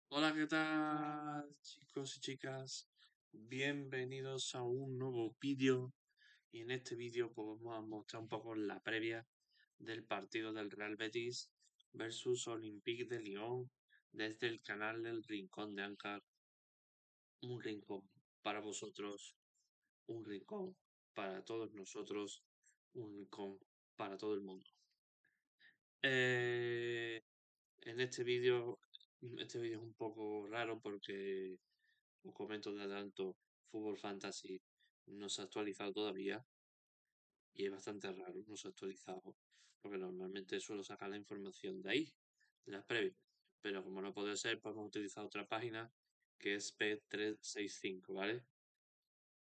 Hola, ¿qué tal, chicos y chicas? Bienvenidos a un nuevo vídeo. Y en este vídeo pues, vamos a mostrar un poco la previa del partido del Real Betis versus Olympique de Lyon desde el canal del Rincón de Ancar. Un rincón para vosotros, un rincón para todos nosotros, un rincón para todo el mundo. Eh, en este vídeo es un poco raro porque os comento de adelanto, Fútbol Fantasy no se ha actualizado todavía y es bastante raro, no se ha actualizado, porque normalmente suelo sacar la información de ahí, de las previas. Pero como no puede ser, pues hemos utilizado otra página que es P365, ¿vale?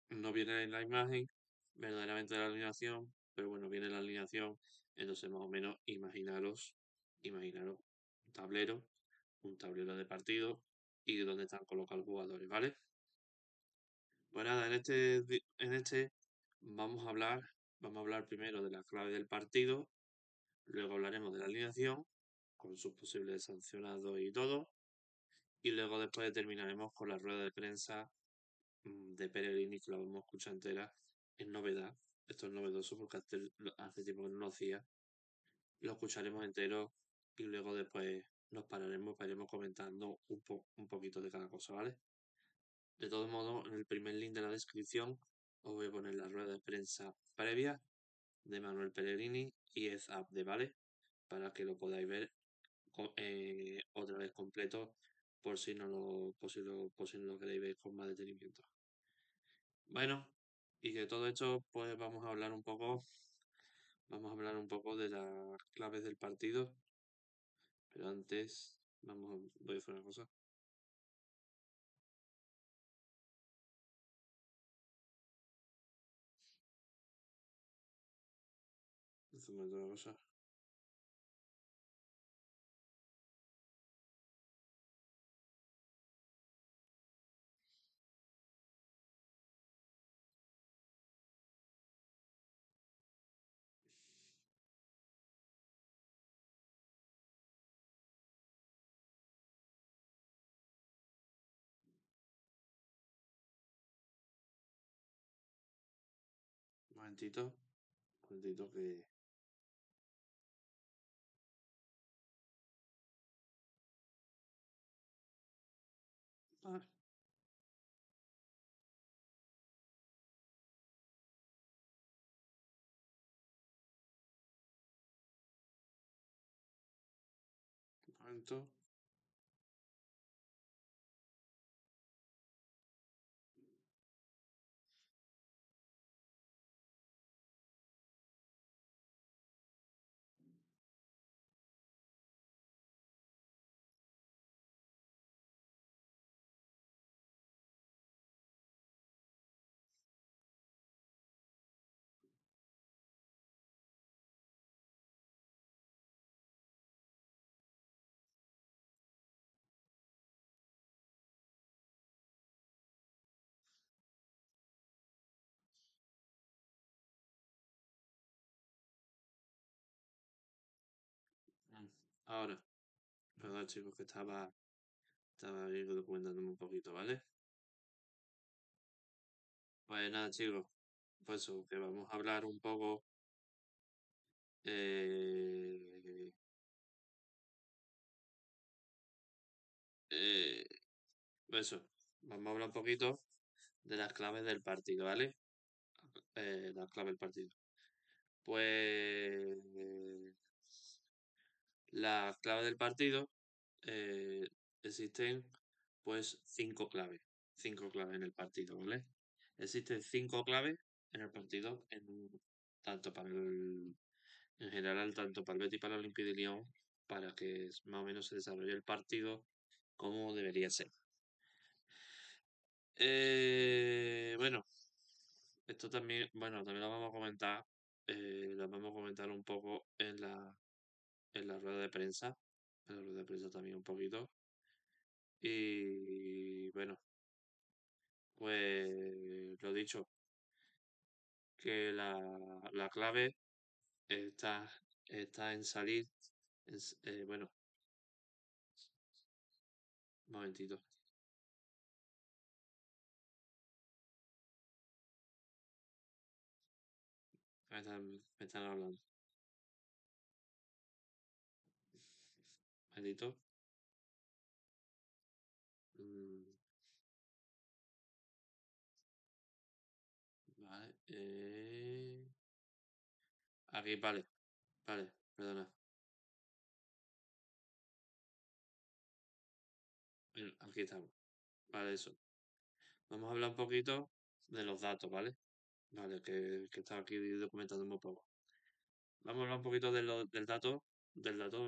No viene en la imagen verdaderamente la alineación, pero bueno, viene la alineación, entonces más o menos imaginaros un tablero de partido y donde están colocados los jugadores, ¿vale? Pues nada, en este vamos a hablar primero de la clave del partido, luego hablaremos de la alineación, con sus posibles sancionados y todo, y luego después terminaremos con la rueda de prensa de Pellegrini, que la vamos a escuchar entera. Es novedad, esto es novedoso porque hace tiempo que no lo hacía. Lo escucharemos entero y luego después nos pararemos para iremos comentando un poquito de cada cosa, ¿vale? De todos modos, en el primer link de la descripción os voy a poner la rueda de prensa previa de Manuel Pellegrini y de ¿vale? Para que lo podáis ver otra vez completo por si no lo queréis ver con más detenimiento. Bueno, y de todo esto, pues vamos a hablar un poco de las claves del partido, pero antes voy a hacer una cosa. Una cosa. Un momentito que... Ah, un momento. Mm, Ahora, perdón chicos que estaba ahí documentándome un poquito, ¿vale? Pues nada chicos, pues eso, que vamos a hablar un poco eh, eh, eso, vamos a hablar un poquito de las claves del partido, ¿vale? Las claves del partido. Pues las claves del partido eh, existen pues cinco claves en el partido, ¿vale? Existen cinco claves en el partido, tanto en general, tanto para el Betis y para el Olympique de Lyon, para que más o menos se desarrolle el partido como debería ser. Bueno, esto también, bueno, también lo vamos a comentar un poco en la rueda de prensa, en la rueda de prensa también un poquito. Y bueno, pues lo dicho, que la clave está en salir, bueno, Un momentito. Me están hablando. Un momentito. Mm, vale. Aquí, vale. Vale, perdona. Aquí estamos. Vale, eso. Vamos a hablar un poquito de los datos, ¿vale? Vale, que estaba aquí documentando un poco. Vamos a hablar un poquito del dato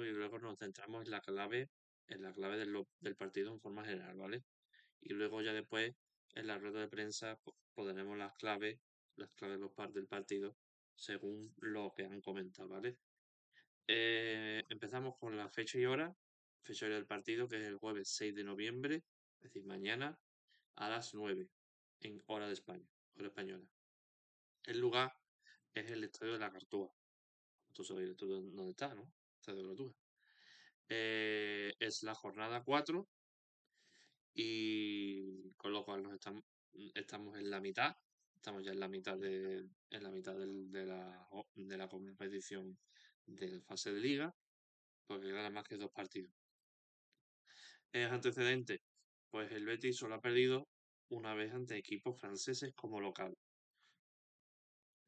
y luego nos centramos en la clave del partido en forma general, ¿vale? Y luego ya después en la rueda de prensa pondremos las claves del partido según lo que han comentado, ¿vale? Empezamos con la fecha y hora del partido, que es el jueves 6 de noviembre, es decir, mañana a las 9 en hora de España, hora española. El lugar es el Estadio de la Cartuja. Tú sabes dónde está, ¿no? Estadio de la Cartuja. Es la jornada 4 y con lo cual estamos en la mitad. Estamos ya en la mitad de la competición de fase de liga, porque quedan más que 2 partidos. Antecedentes, pues el Betis solo ha perdido una vez ante equipos franceses como local.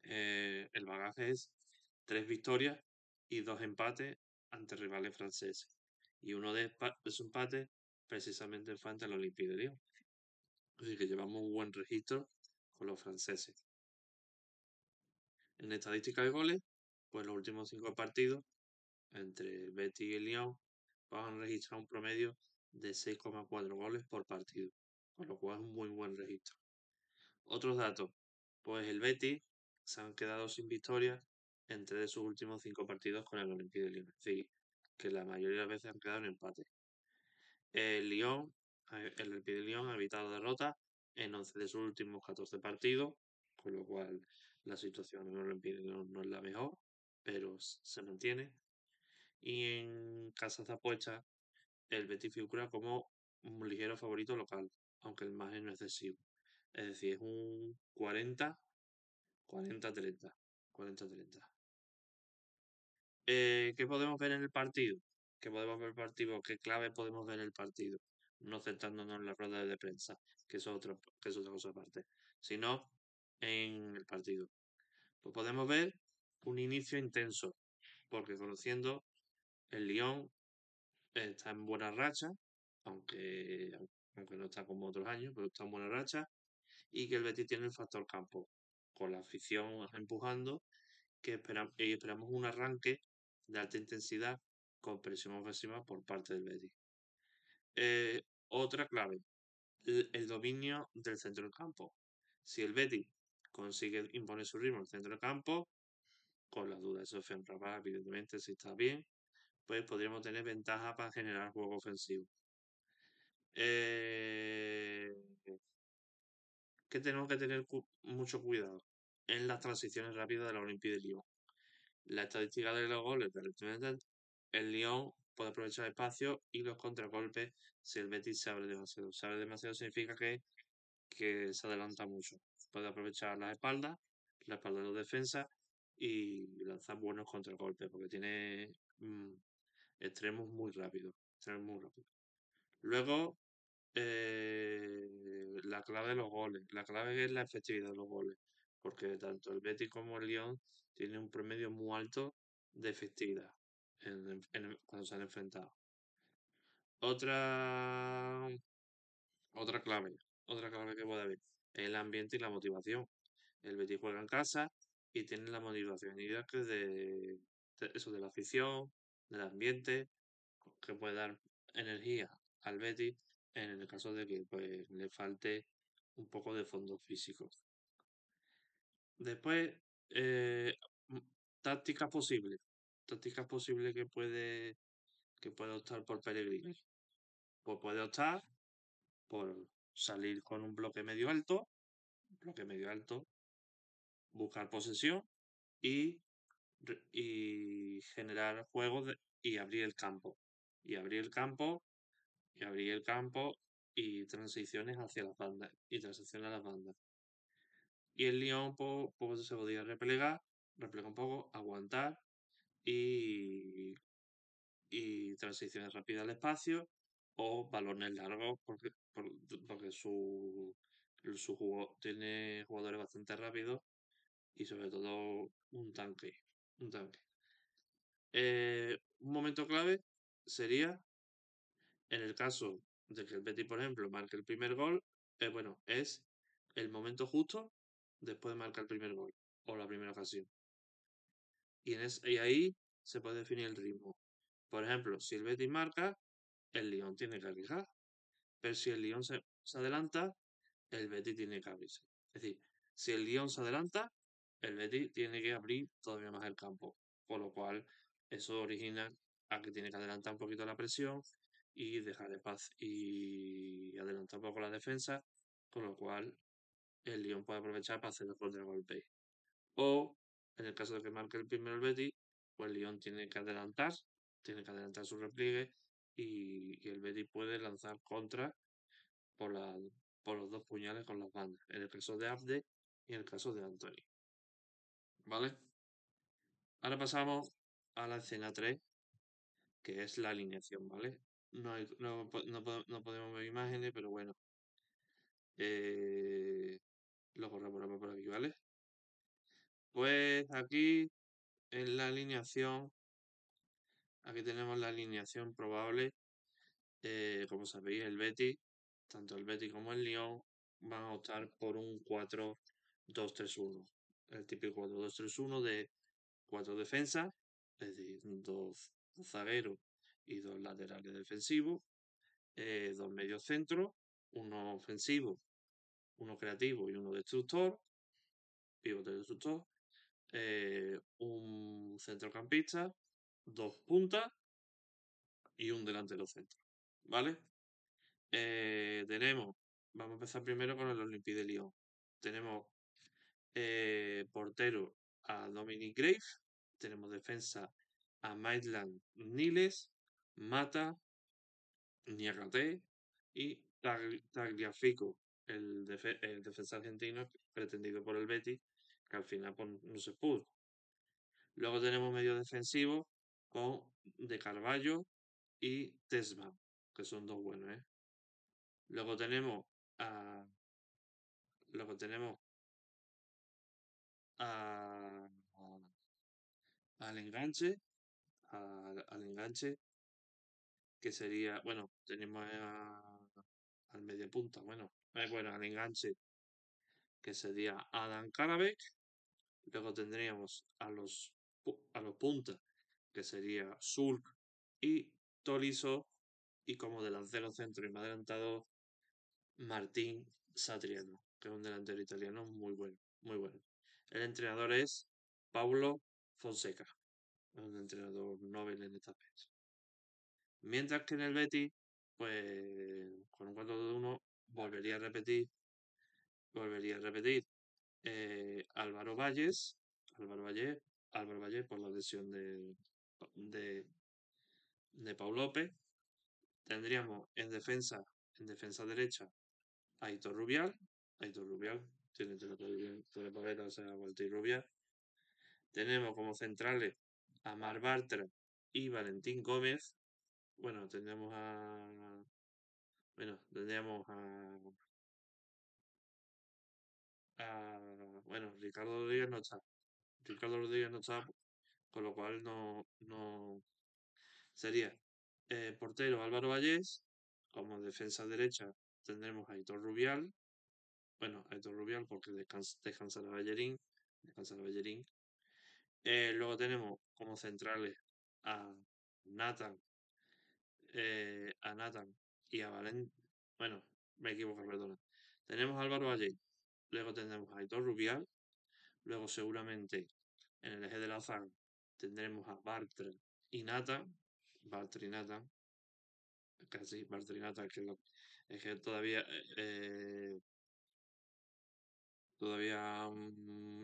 El bagaje es 3 victorias y 2 empates ante rivales franceses. Y uno de esos empates precisamente fue ante el Olympique de Lyon. Así que llevamos un buen registro con los franceses. En estadística de goles, pues los últimos 5 partidos entre el Betis y el Lyon van a registrar un promedio de 6,4 goles por partido, con lo cual es un muy buen registro. Otros datos, pues el Betis se han quedado sin victorias en 3 de sus últimos 5 partidos con el Olympique de Lyon, es decir, que la mayoría de las veces han quedado en empate. El Olympique de Lyon ha evitado derrotas en 11 de sus últimos 14 partidos, con lo cual la situación en el Olympique de Lyon no es la mejor, pero se mantiene. Y en casas de apuestas, el Betis figura como un ligero favorito local, aunque el margen no es excesivo. Es decir, es un 40-30. 40-30. ¿Qué podemos ver en el partido? ¿Qué podemos ver en el partido? ¿Qué clave podemos ver en el partido? No centrándonos en la rueda de prensa, que es otra cosa aparte, sino en el partido. Pues podemos ver un inicio intenso, porque conociendo el Lyon está en buena racha, aunque, aunque no está como otros años, pero está en buena racha, y que el Betis tiene el factor campo, con la afición empujando, y esperamos un arranque de alta intensidad con presión ofensiva por parte del Betis. Otra clave, el dominio del centro del campo. Si el Betis consigue imponer su ritmo en el centro del campo, con la duda de Sofian Rabat, evidentemente, si está bien, pues podríamos tener ventaja para generar juego ofensivo. Eh, que tenemos que tener mucho cuidado en las transiciones rápidas de la Olympique de Lyon. La estadística de los goles del el Lyon puede aprovechar espacio y los contragolpes si el Betis se abre demasiado. Se abre demasiado significa que se adelanta mucho. Puede aprovechar la espalda de los defensas y lanzar buenos contragolpes porque tiene extremos muy rápidos. Extremos muy rápidos. Luego, la clave de los goles. La clave es la efectividad de los goles. Porque tanto el Betis como el Lyon tienen un promedio muy alto de efectividad cuando se han enfrentado. Otra, otra clave, otra clave que puede haber, es el ambiente y la motivación. El Betis juega en casa y tiene la motivación y que eso de la afición, del ambiente, que puede dar energía al Betis en el caso de que pues, le falte un poco de fondo físico. Después, eh, m- tácticas posibles. Tácticas posibles que puede optar por Pellegrini. Pues puede optar por salir con un bloque medio alto, buscar posesión y, y generar juegos y abrir el campo. Y abrir el campo y abrir el campo y transiciones hacia las bandas y transiciones a las bandas. Y el Lyon pues, se podía replegar un poco, aguantar y transiciones rápidas al espacio o balones largos porque tiene jugadores bastante rápidos y sobre todo un tanque. Un momento clave sería en el caso de que el Betis, por ejemplo, marque el primer gol, bueno, es el momento justo después de marcar el primer gol o la primera ocasión. Y ahí se puede definir el ritmo. Por ejemplo, si el Betis marca, el Lyon tiene que arriesgar. Pero si el Lyon se adelanta, el Betis tiene que abrirse. Es decir, si el Lyon se adelanta, el Betis tiene que abrir todavía más el campo. Por lo cual, eso origina a que tiene que adelantar un poquito la presión y dejar en paz y adelantar un poco la defensa. Con lo cual, el Lyon puede aprovechar para hacer el contragolpe. O, en el caso de que marque el primero el Betis, pues el Lyon tiene que adelantar su repliegue y el Betis puede lanzar contra por, la, por los dos puñales con las bandas, en el caso de Abde y en el caso de Anthony. ¿Vale? Ahora pasamos a la escena 3, que es la alineación, ¿vale? No podemos ver imágenes, pero bueno. Lo corroboramos por aquí, ¿vale? Pues aquí en la alineación, aquí tenemos la alineación probable. Como sabéis, el Betis, tanto el Betis como el Lyon, van a optar por un 4-2-3-1. El típico 4-2-3-1 de 4 defensas, es decir, dos zagueros y dos laterales defensivos, dos medios centros, uno ofensivo, uno creativo y uno destructor, pivote destructor, un centrocampista, dos puntas y un delantero centro. ¿Vale? Vamos a empezar primero con el Olympique de Lyon. Tenemos portero a Dominic Grave, tenemos defensa a Maitland Niles, Mata, Niakate y Tagliafico, el defensa argentino pretendido por el Betis, que al final pues, no se pudo. Luego tenemos medio defensivo con De Carvalho y Tesma, que son dos buenos, ¿eh? Luego tenemos a, luego tenemos a, al enganche, al enganche, que sería, bueno, tenemos al media punta, bueno, al enganche, que sería Adam Karabek. Luego tendríamos a los puntas, que sería Sulk y Tolisso. Y como delantero centro y más adelantado, Martín Satriano, que es un delantero italiano muy bueno, muy bueno. El entrenador es Paulo Fonseca, es un entrenador novel en esta vez. Mientras que en el Betis, pues con un 4-2-1 volvería a repetir Álvaro Valles, Álvaro Valles por la lesión de, de Pau López. Tendríamos en defensa derecha a Aitor Rubial, tiene papel, o sea, Volta y Rubial. Tenemos como centrales a Mar Bartra y Valentín Gómez. Bueno, tendríamos bueno, Ricardo Rodríguez no está. Ricardo Rodríguez no está, con lo cual no sería portero Álvaro Vallés. Como defensa derecha tendremos a Aitor Rubial. Bueno, Aitor Rubial porque descansa la Ballerín. Luego tenemos como centrales a Nathan, y a Valen. Bueno, me equivoco, perdona. Tenemos a Álvaro Valle, luego tendremos a Aitor Rubial, luego seguramente en el eje de la zaga tendremos a Bartra y Nathan, Bartra y Nathan, casi Bartra y Nathan, es que todavía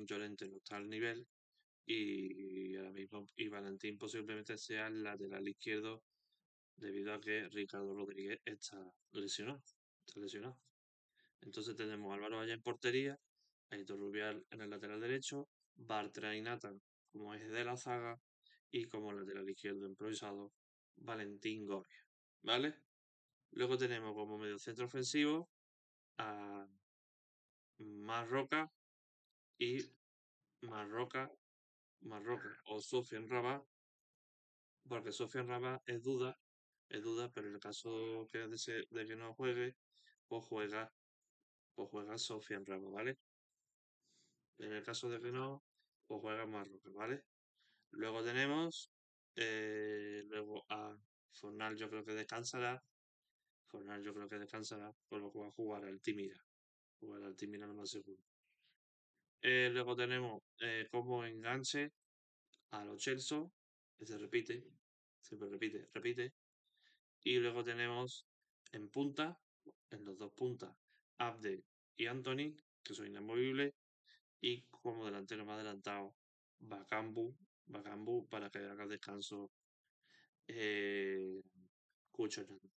Llorente no está al nivel y ahora mismo y Valentín posiblemente sea el lateral izquierdo debido a que Ricardo Rodríguez está lesionado. Está lesionado. Entonces tenemos a Álvaro Valle en portería, Aitor Rubial en el lateral derecho, Bartra y Nathan como eje de la zaga y como lateral izquierdo improvisado Valentín Gorria. ¿Vale? Luego tenemos como medio centro ofensivo a Marroca y Marroca o Sofian Rabat, porque Sofian Rabat es duda, pero en el caso de que no juegue, pues juega, pues juega Sofian Rabat, ¿vale? En el caso de que no, pues juega Marroca, ¿vale? Luego tenemos luego a Fornal, yo creo que descansará. Fornal yo creo que descansará, por lo cual jugará el Timira. Jugará el Timira lo más seguro. Luego tenemos como enganche a Lo Celso, que se repite, siempre repite. Y luego tenemos en punta, en los dos puntas, Abde y Anthony, que son inamovibles. Y como delantero más adelantado, Bakambu para que haga descanso Cucho Hernández,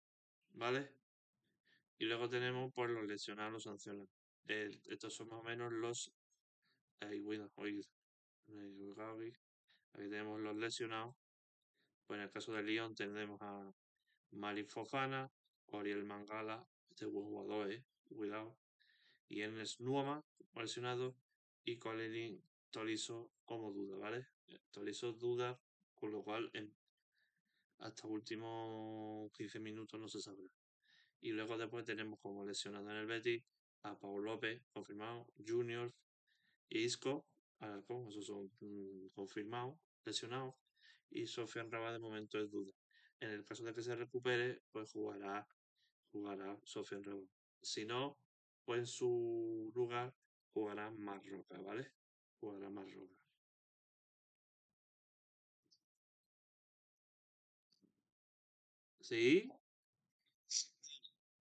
¿vale? Y luego tenemos pues los lesionados, los sancionados. Estos son más o menos los. Bueno, hoy me he equivocado aquí. Aquí tenemos los lesionados. Pues en el caso de Lyon tenemos a Malik Fofana, Oriel Mangala, este buen jugador, cuidado. Y Ernest Nuoma, lesionado, y Colerin Tolisso como duda, ¿vale? Tolisso duda, con lo cual hasta últimos 15 minutos no se sabrá. Y luego después tenemos como lesionado en el Betis a Pau López, confirmado, Junior y Isco, Alarcón, esos son confirmados, lesionados, y Sofian Rabat de momento es duda. En el caso de que se recupere, pues jugará Sofian Rabat. Si no, pues en su lugar jugará Marroca, ¿vale? Jugará Marroca. ¿Sí?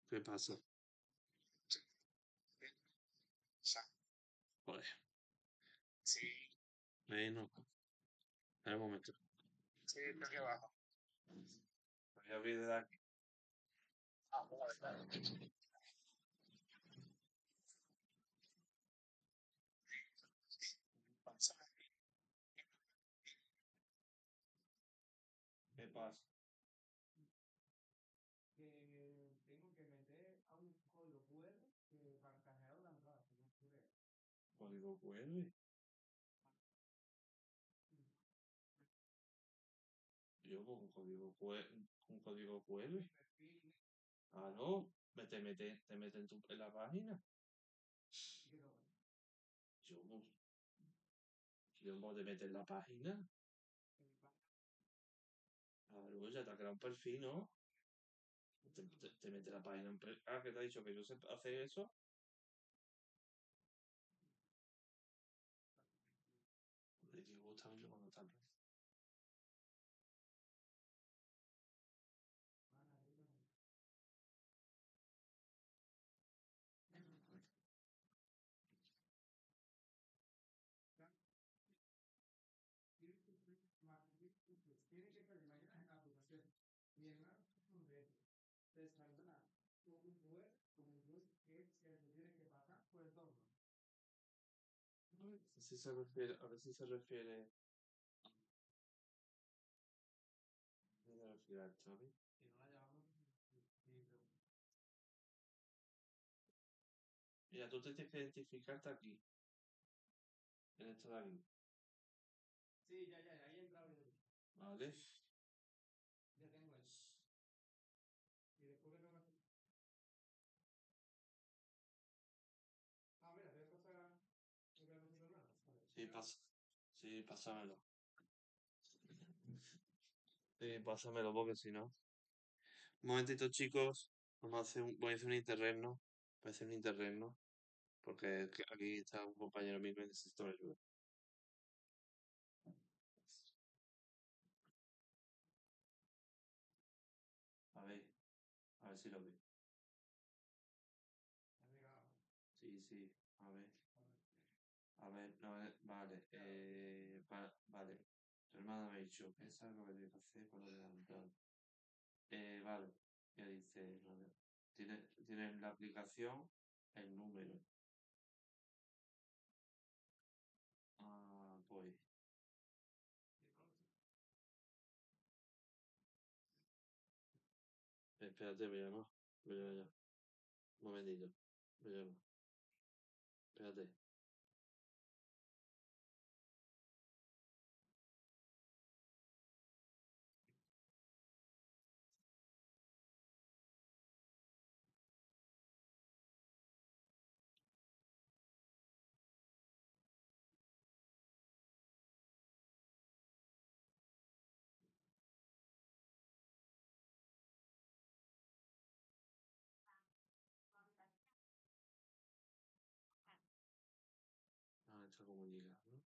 ¿Qué pasa? Joder, bueno, espera un momento. Voy a abrir de aquí. ¿Qué pasa? Código QR. Yo con un código QR. Un código QR. Ah, no. Te mete en la página. Yo, yo te mete en la página. Claro, ya te ha creado un perfil, ¿no? Te mete la página en Ah, que te ha dicho que yo sé hacer eso. Me gusta mucho cuando está. A ver si se refiere. Se refiere a Xavi. Mira, tú te tienes que identificarte aquí, en esta de aquí. ¿Vale? Sí, sí, pásamelo. Sí, pásamelo porque si no. Un momentito, chicos. Voy a hacer un interregno. Voy a hacer un interregno. Porque aquí está un compañero mío que necesito ayuda. A ver si lo ve. Sí, sí, a ver. A ver, no, vale. Vale. Tu hermana me ha dicho, piensa lo que tienes que hacer con lo de la entrada. Vale, ya dice, tiene en la aplicación el número. Pues, espérate, voy a llamar. Voy a llamar. Un momentito. Voy a llamar. Espérate. Está comunicando.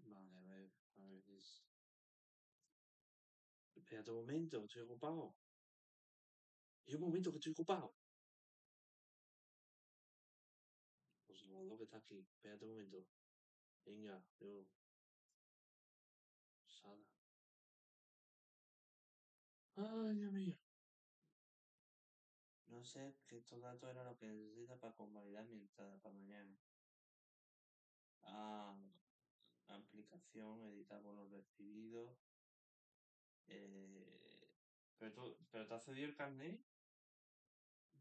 Vale, a ver. Espérate un momento, estoy ocupado. Y un momento que estoy ocupado. Pues Salvador que está aquí. Espérate un momento. Venga, yo. Sala. Ay, Dios mío. No sé, que estos datos eran lo que necesita para convalidar mi entrada para mañana. Ah, aplicación, editar bonos recibidos. ¿Pero te has cedido el carnet?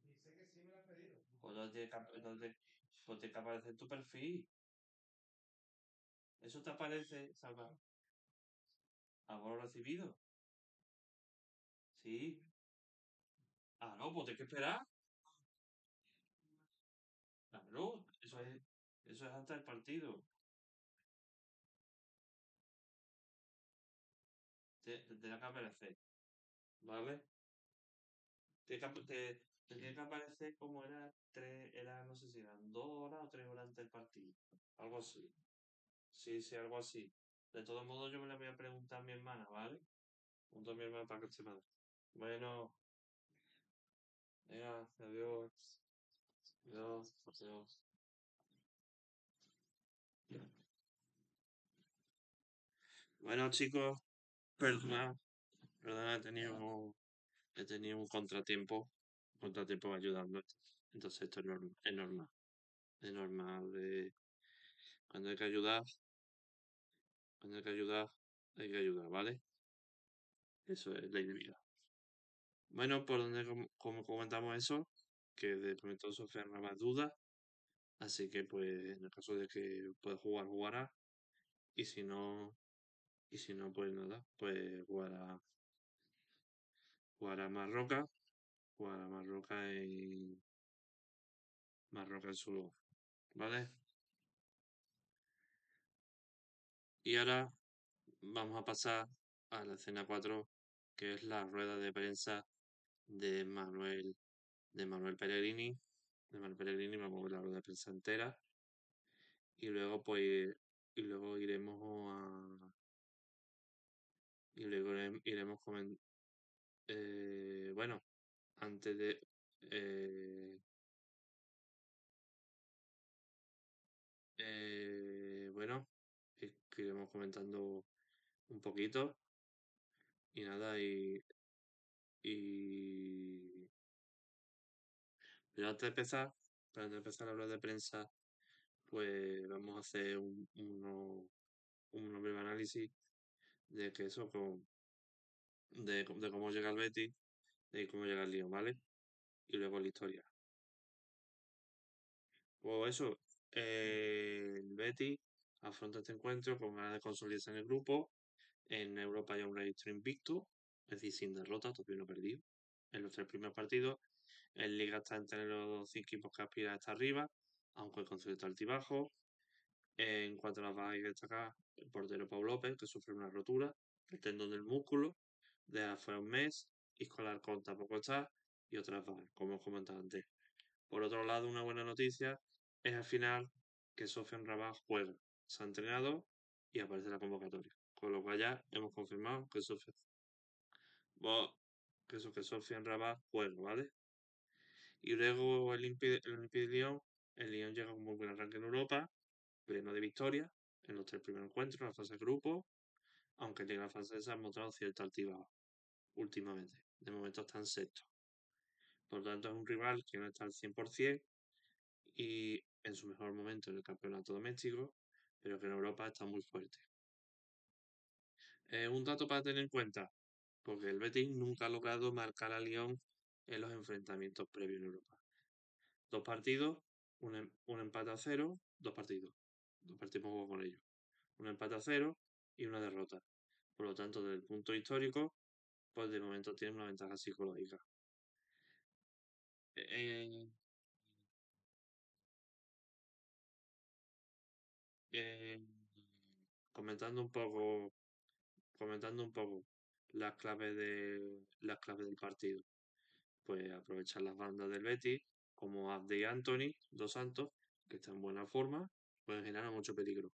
Dice que sí me lo has pedido. Pues pues tiene que aparecer tu perfil. ¿Eso te aparece, Salva? ¿A bono recibido? Sí. Ah, no, pues tienes que esperar. Claro, eso es antes del partido. Te tiene que aparecer, ¿vale? Te tiene que aparecer como no sé si eran 2 horas o 3 horas antes del partido. Algo así. Sí, sí, algo así. De todos modos, yo me le voy a preguntar a mi hermana, ¿vale? Pregunto a mi hermana para que se mande. Bueno, venga, adiós. Adiós, adiós. Bueno, chicos, perdona, perdona, he tenido un contratiempo ayudando. Entonces esto es normal. Es normal cuando hay que ayudar, cuando hay que ayudar, ¿vale? Eso es ley de vida. Bueno, por donde como comentamos eso, que de momento Sofía no más dudas, así que pues en el caso de que pueda jugar, jugará, y si no, pues nada, pues jugará Marroca en su lugar, ¿vale? Y ahora vamos a pasar a la escena 4, que es la rueda de prensa de Manuel, de Manuel Pellegrini. De Manuel Pellegrini vamos a ver la rueda de prensa entera y luego pues y luego iremos a y luego iremos bueno, antes de eh, bueno, que iremos comentando un poquito y nada y pero antes de empezar la rueda de prensa, pues vamos a hacer un breve análisis de que eso de cómo llega el Betis, de cómo llega el Lyon, ¿vale? Y luego la historia. Pues eso, el Betis afronta este encuentro con ganas de consolidarse en el grupo. En Europa hay un registro invicto, es decir, sin derrota, todavía no perdido. En los 3 primeros partidos, en Liga está entre los 5 equipos que aspiran hasta arriba, aunque con cierto altibajo. En cuanto a las bajas hay que destacar el portero Pau López, que sufre una rotura, el tendón del músculo, de fuera un mes, Isco Alarcón tampoco está, y otras bajas, como os comentaba antes. Por otro lado, una buena noticia es al final que Sofian Rabat juega, se ha entrenado y aparece en la convocatoria. Con lo cual ya hemos confirmado que Sofian Rabat juega, ¿vale? Y luego el Olympique de Lyon, el Lyon llega con muy buen arranque en Europa, pleno de victoria en los 3 primeros encuentros, en la fase de grupo, aunque Liga Francesa ha mostrado cierta altiva últimamente. De momento está en sexto. Por lo tanto, es un rival que no está al 100% y en su mejor momento en el campeonato doméstico, pero que en Europa está muy fuerte. Un dato para tener en cuenta, porque el Betis nunca ha logrado marcar a Lyon en los enfrentamientos previos en Europa. 2 partidos, un empate a 0, 2 partidos. 2 partidos juego con ellos. Un empate a 0 y una derrota. Por lo tanto, desde el punto histórico, pues de momento tiene una ventaja psicológica. Eh, eh, comentando un poco las claves del partido. Pues aprovechar las bandas del Betis, como Abde y Anthony, dos Santos, que están en buena forma, pueden generar mucho peligro.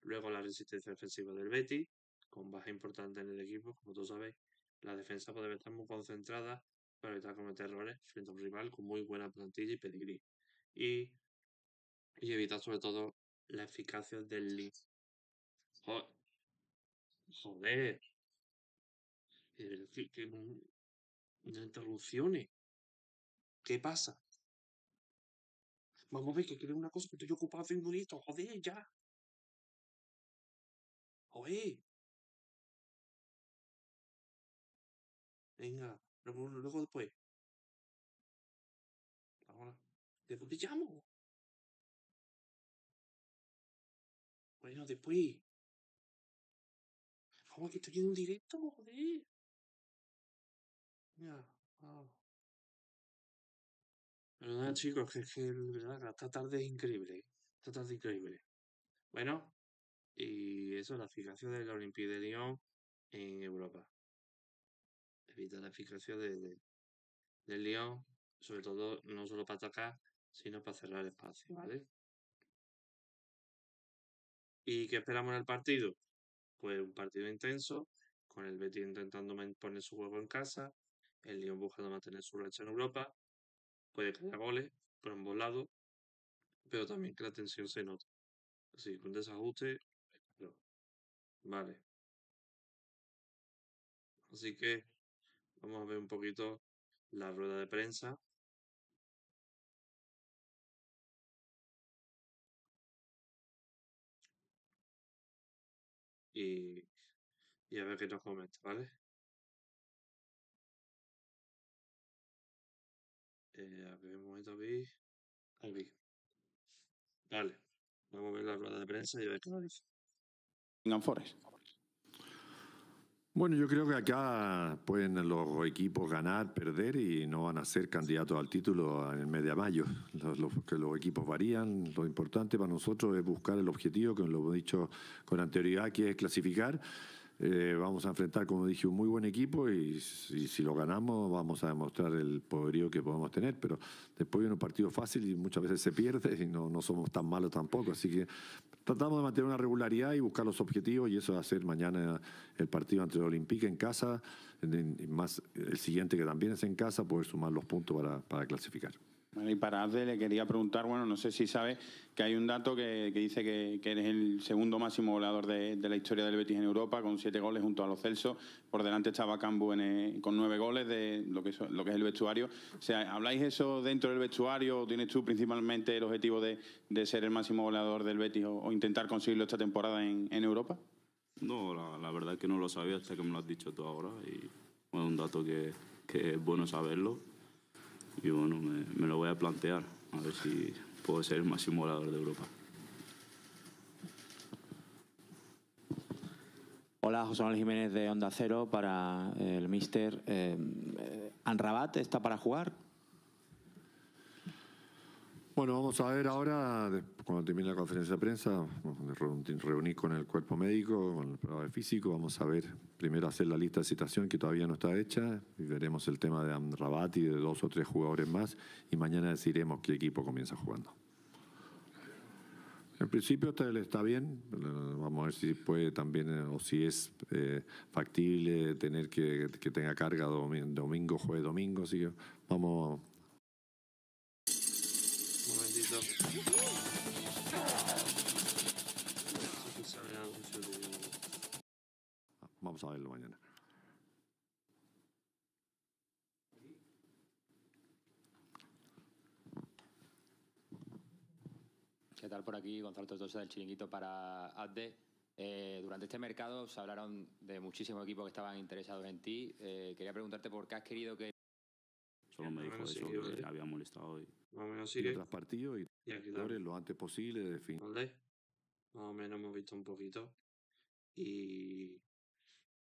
Luego la resistencia defensiva del Betis, con baja importante en el equipo, como todos sabéis. La defensa debe estar muy concentrada para evitar cometer errores frente a un rival con muy buena plantilla y pedigrí. Y, evitar sobre todo la eficacia del lead. Joder. Que no interrupciones. ¿Qué pasa? Vamos a ver que quiero una cosa que estoy ocupado haciendo esto. Joder, ya. Joder. Venga, luego después. Ahora. Después te llamo. Bueno, después. Vamos, que estoy en un directo, joder. Venga. Perdona, chicos, que es que, verdad, esta tarde es increíble. Esta tarde es increíble. Bueno, y eso, la fijación de la Olympique de Lyon en Europa. Evita la fijación del Lyon, sobre todo, no solo para atacar, sino para cerrar espacio, ¿vale? ¿Y qué esperamos en el partido? Pues un partido intenso, con el Betis intentando poner su juego en casa, el Lyon buscando mantener su racha en Europa, puede que haya goles por ambos lados, pero también que la tensión se nota. Así que un desajuste, no. Vale. Así que vamos a ver un poquito la rueda de prensa y, a ver qué nos comenta, ¿vale? A ver, un momento, aquí. Aquí. Vale. Vamos a ver la rueda de prensa y a ver qué nos dice. Forest. Bueno, yo creo que acá pueden los equipos ganar, perder y no van a ser candidatos al título en el mes de mayo. Que los equipos varían. Lo importante para nosotros es buscar el objetivo, que lo hemos dicho con anterioridad, que es clasificar. Vamos a enfrentar, como dije, un muy buen equipo y si lo ganamos vamos a demostrar el poderío que podemos tener, pero después viene un partido fácil y muchas veces se pierde y no somos tan malos tampoco, así que tratamos de mantener una regularidad y buscar los objetivos y eso va a ser mañana el partido ante el Olympique en casa, más el siguiente que también es en casa, poder sumar los puntos para clasificar. Bueno, y para Abde le quería preguntar, bueno, no sé si sabe que hay un dato que dice que eres el segundo máximo goleador de la historia del Betis en Europa, con 7 goles junto a Lo Celso. Por delante estaba Cambu con 9 goles de lo que es el vestuario. O sea, ¿habláis eso dentro del vestuario o tienes tú principalmente el objetivo de ser el máximo goleador del Betis o intentar conseguirlo esta temporada en Europa? No, la verdad es que no lo sabía hasta que me lo has dicho tú ahora y bueno, un dato que es bueno saberlo. Y bueno, me lo voy a plantear, a ver si puedo ser el máximo goleador de Europa. Hola, José Manuel Jiménez de Onda Cero para el míster. ¿Amrabat está para jugar? Bueno, vamos a ver ahora, cuando termine la conferencia de prensa, reunir con el cuerpo médico, con el preparador físico, vamos a ver, primero hacer la lista de citación que todavía no está hecha, y veremos el tema de Amrabat y de 2 o 3 jugadores más, y mañana decidiremos qué equipo comienza jugando. En principio está bien, vamos a ver si puede también, o si es factible tener que tenga carga domingo, jueves, domingo, así que vamos. Un momentito. vamos a verlo mañana. ¿Qué tal por aquí? Gonzalo Tortosa del Chiringuito para ADDE. Durante este mercado se hablaron de muchísimos equipos que estaban interesados en ti. Quería preguntarte por qué has querido que... Solo me dijo eso, que le había molestado. Más o menos Sigue sigue. tras partido y Y aquí jugadores lo antes posible de fin. ¿Vale? Más o menos hemos visto un poquito. Y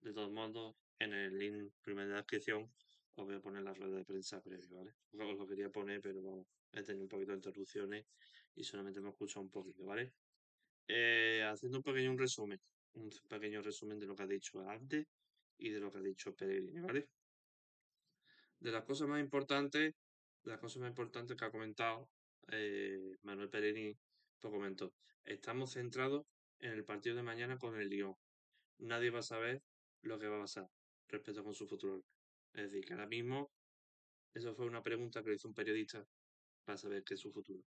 de todos modos, en el link primero de la descripción os voy a poner la rueda de prensa previa, ¿vale? Porque os lo quería poner, pero vamos, he tenido un poquito de interrupciones y solamente me he escuchado un poquito, ¿vale? Haciendo un pequeño resumen de lo que ha dicho antes y de lo que ha dicho Pellegrini, ¿vale? De las cosas más importantes que ha comentado Manuel Pellegrini, pues comentó: estamos centrados en el partido de mañana con el Lyon. Nadie va a saber lo que va a pasar respecto con su futuro. Es decir, que ahora mismo, eso fue una pregunta que le hizo un periodista para saber qué es su futuro.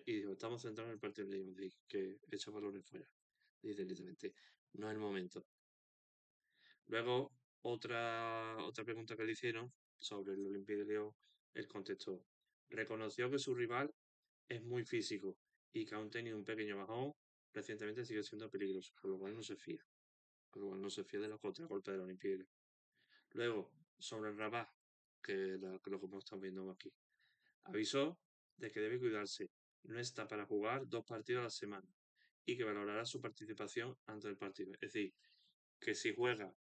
Y dijo: estamos centrados en el partido de Lyon. Es decir, que echa balones fuera. Dice literalmente: no es el momento. Luego, otra pregunta que le hicieron sobre el Olympique de Lyon, él contestó: reconoció que su rival es muy físico y que aún tenido un pequeño bajón, recientemente sigue siendo peligroso, con lo cual no se fía. Con lo cual no se fía de los contragolpes del Olympique de Lyon. Luego, sobre el Rabat, que lo que hemos estado viendo aquí, avisó de que debe cuidarse. No está para jugar 2 partidos a la semana y que valorará su participación antes del partido. Es decir, que si juega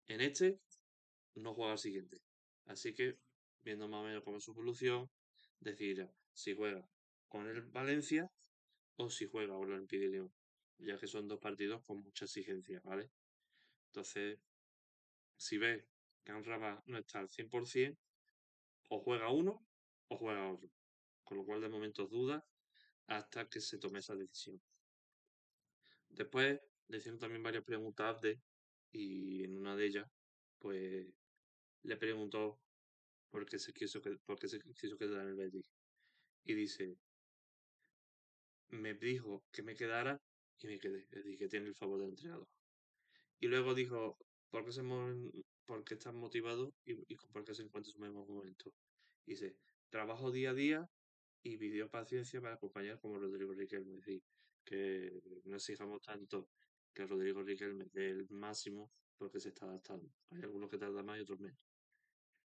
en este, no juega al siguiente. Así que, viendo más o menos cómo es su evolución, decidirá si juega con el Valencia o si juega con el Olympique de Lyon, ya que son 2 partidos con mucha exigencia, ¿vale? Entonces, si ve que Rabat no está al 100%, o juega uno o juega otro. Con lo cual, de momento, duda hasta que se tome esa decisión. Después le hicieron también varias preguntas a Abde, y en una de ellas, pues le preguntó por qué se quiso quedar en el Betis. Y dice: me dijo que me quedara y me quedé. Es decir, que tiene el favor del entrenador. Y luego dijo: ¿por qué estás motivado y por qué se encuentra en su mejor momento? Y dice: trabajo día a día y pidió paciencia para acompañar como Rodrigo Riquelme. Es decir, que no exijamos tanto que Rodrigo Riquelme dé el máximo porque se está adaptando. Hay algunos que tardan más y otros menos.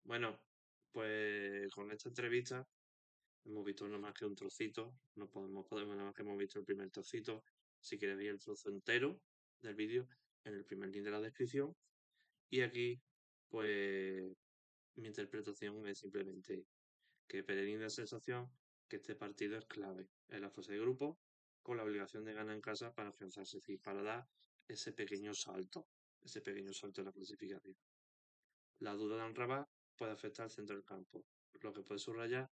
Bueno, pues con esta entrevista hemos visto no más que un trocito, no podemos nada más que hemos visto el primer trocito. Si quieres ver el trozo entero del vídeo, en el primer link de la descripción. Y aquí, pues, mi interpretación es simplemente que Pellegrini da la sensación que este partido es clave en la fase de grupo, con la obligación de ganar en casa para afianzarse, es decir, para dar ese pequeño salto en la clasificación. La duda de Amrabat puede afectar al centro del campo, lo que puede subrayar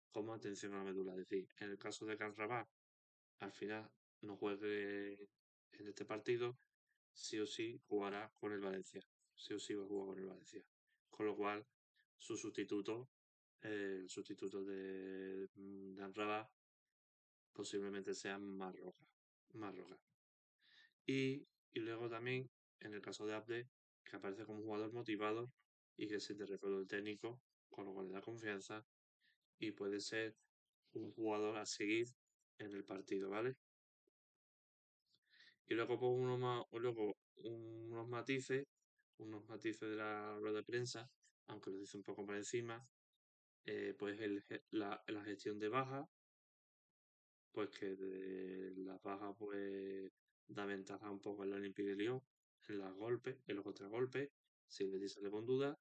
como atención a la medula. Es decir, en el caso de que Amrabat al final no juegue en este partido, sí o sí jugará con el Valencia. Sí o sí va a jugar con el Valencia. Con lo cual, su sustituto, el sustituto de Amrabat, posiblemente sea Marroca. Y luego también, en el caso de Abde, que aparece como un jugador motivado y que siente el recuerdo del técnico, con lo cual le da confianza y puede ser un jugador a seguir en el partido, ¿vale? Y luego pongo unos matices de la rueda de prensa, aunque lo dice un poco por encima, pues la gestión de bajas, pues que de las bajas pues da ventaja un poco al Olympique de Lyon en los contragolpes, si el Betis sale con dudas,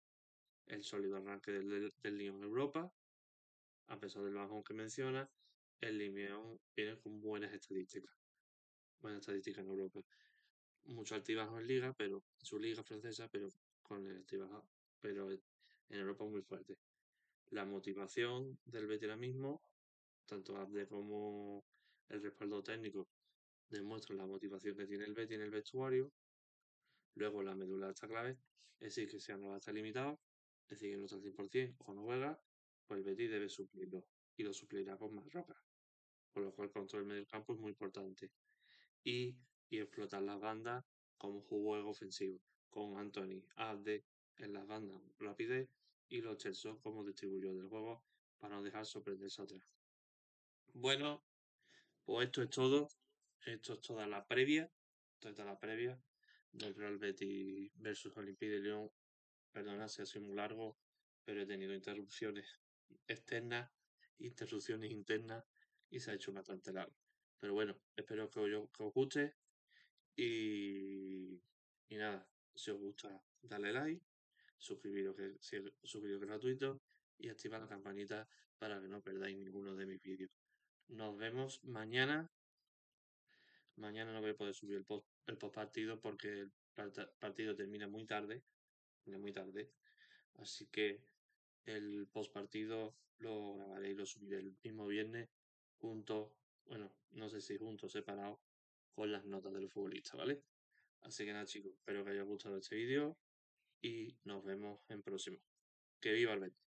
el sólido arranque del Lyon en Europa, a pesar del bajón que menciona, el Lyon viene con buenas estadísticas en Europa. Mucho altibajo en liga, pero en su liga francesa, pero con el altibajo, pero en Europa muy fuerte. La motivación del veteranismo, tanto Abde como el respaldo técnico, demuestran la motivación que tiene el Betis en el vestuario. Luego la medula está clave, es decir, que si no está limitado, es decir, que no está al 100% o no juega, pues el Betis debe suplirlo y lo suplirá con más roca. Por lo cual el control del medio campo es muy importante. Y explotar las bandas como juego ofensivo. con Anthony Abde en las bandas rapidez y Lo Celso como distribuidor del juego para no dejar sorprenderse atrás. Bueno, pues esto es todo. Esto es toda la previa. Del Real Betis versus Olympique de Lyon. Perdona si ha sido muy largo, pero he tenido interrupciones externas, interrupciones internas y se ha hecho bastante largo. Pero bueno, espero que os guste y nada, si os gusta, dale like, suscribiros que es gratuito y activad la campanita para que no perdáis ninguno de mis vídeos. Nos vemos mañana. Mañana no voy a poder subir el post partido porque el partido termina muy tarde. Así que el post partido lo grabaré y lo subiré el mismo viernes bueno, no sé si juntos, separados, con las notas del futbolista, ¿vale? Así que nada, chicos, espero que os haya gustado este vídeo y nos vemos en próximo. ¡Que viva el Betis!